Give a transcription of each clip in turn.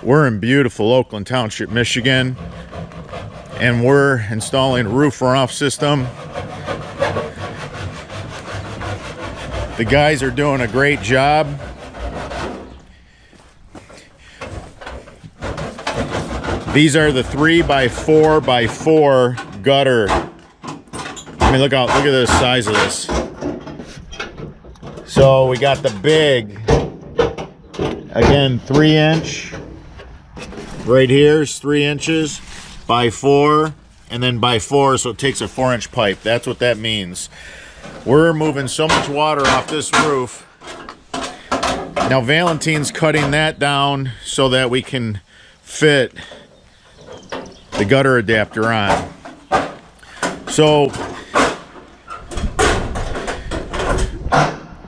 We're in beautiful Oakland Township, Michigan, and we're installing a roof runoff system. The guys are doing a great job. These are the 3x4x4 gutter. I mean, look at the size of this. So we got the big, again, 3-inch. Right here is 3 inches by 4, and then by 4, so it takes a 4-inch pipe. That's what that means. We're moving so much water off this roof. Now Valentine's cutting that down so that we can fit the gutter adapter on. So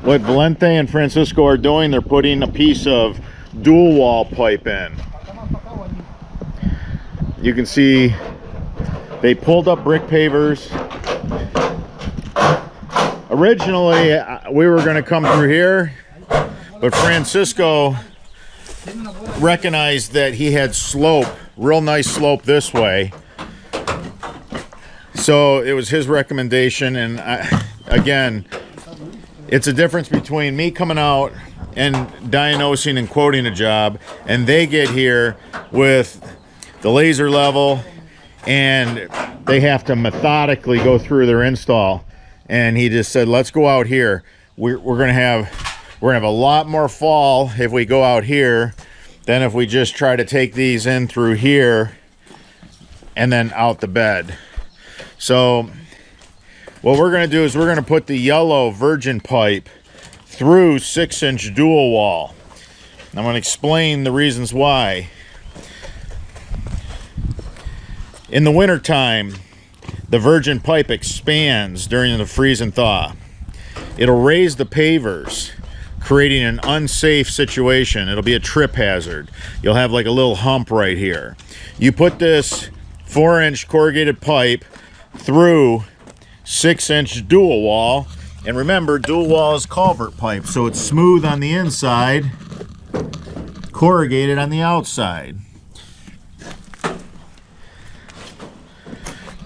what Valente and Francisco are doing, they're putting a piece of dual wall pipe in. You can see they pulled up brick pavers. Originally we were going to come through here, but Francisco recognized that he had slope, real nice slope this way, so it was his recommendation. And again, it's a difference between me coming out and diagnosing and quoting a job, and they get here with the laser level and they have to methodically go through their install. And he just said, let's go out here. We're gonna have a lot more fall if we go out here than if we just try to take these in through here and then out the bed. So what we're gonna do is we're gonna put the yellow virgin pipe through 6-inch dual wall. I'm gonna explain the reasons why. In the winter time, the virgin pipe expands during the freeze and thaw. It'll raise the pavers, creating an unsafe situation. It'll be a trip hazard. You'll have like a little hump right here. You put this 4-inch corrugated pipe through 6-inch dual wall, and remember, dual wall is culvert pipe, so it's smooth on the inside, corrugated on the outside.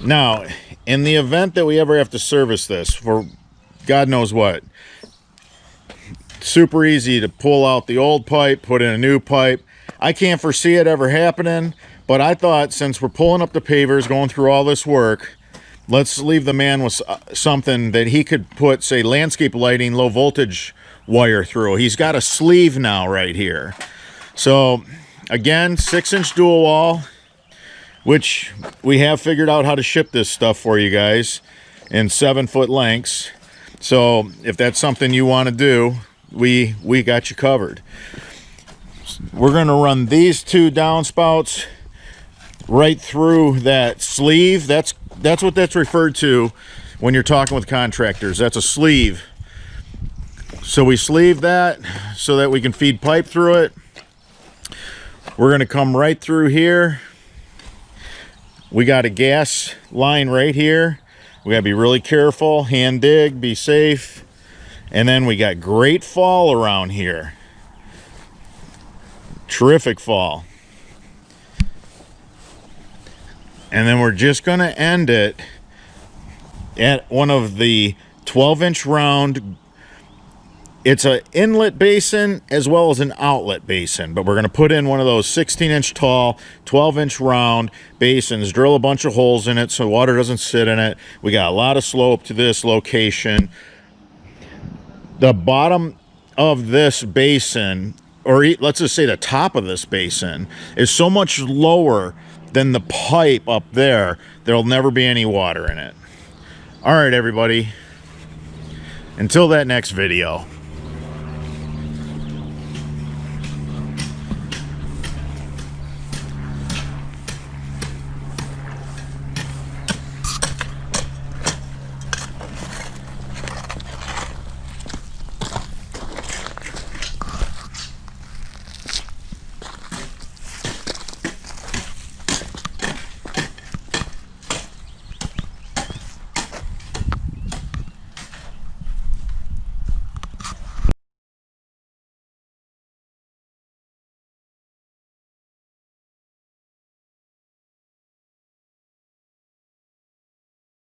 Now, in the event that we ever have to service this for God knows what, super easy to pull out the old pipe, put in a new pipe. I can't foresee it ever happening, but I thought since we're pulling up the pavers, going through all this work, let's leave the man with something that he could put, say, landscape lighting, low voltage wire through. He's got a sleeve now right here. So again, 6-inch dual wall, which we have figured out how to ship this stuff for you guys in 7-foot lengths. So if that's something you want to do, we got you covered. We're going to run these 2 downspouts right through that sleeve. That's what that's referred to when you're talking with contractors. That's a sleeve. So we sleeve that so that we can feed pipe through it. We're going to come right through here. We got a gas line right here. We gotta be really careful, hand dig, be safe. And then we got great fall around here. Terrific fall. And then we're just gonna end it at one of the 12-inch round. It's an inlet basin as well as an outlet basin, but we're going to put in one of those 16-inch tall, 12-inch round basins, drill a bunch of holes in it so water doesn't sit in it. We got a lot of slope to this location. The bottom of this basin, or let's just say the top of this basin, is so much lower than the pipe up there, there'll never be any water in it. All right, everybody. Until that next video.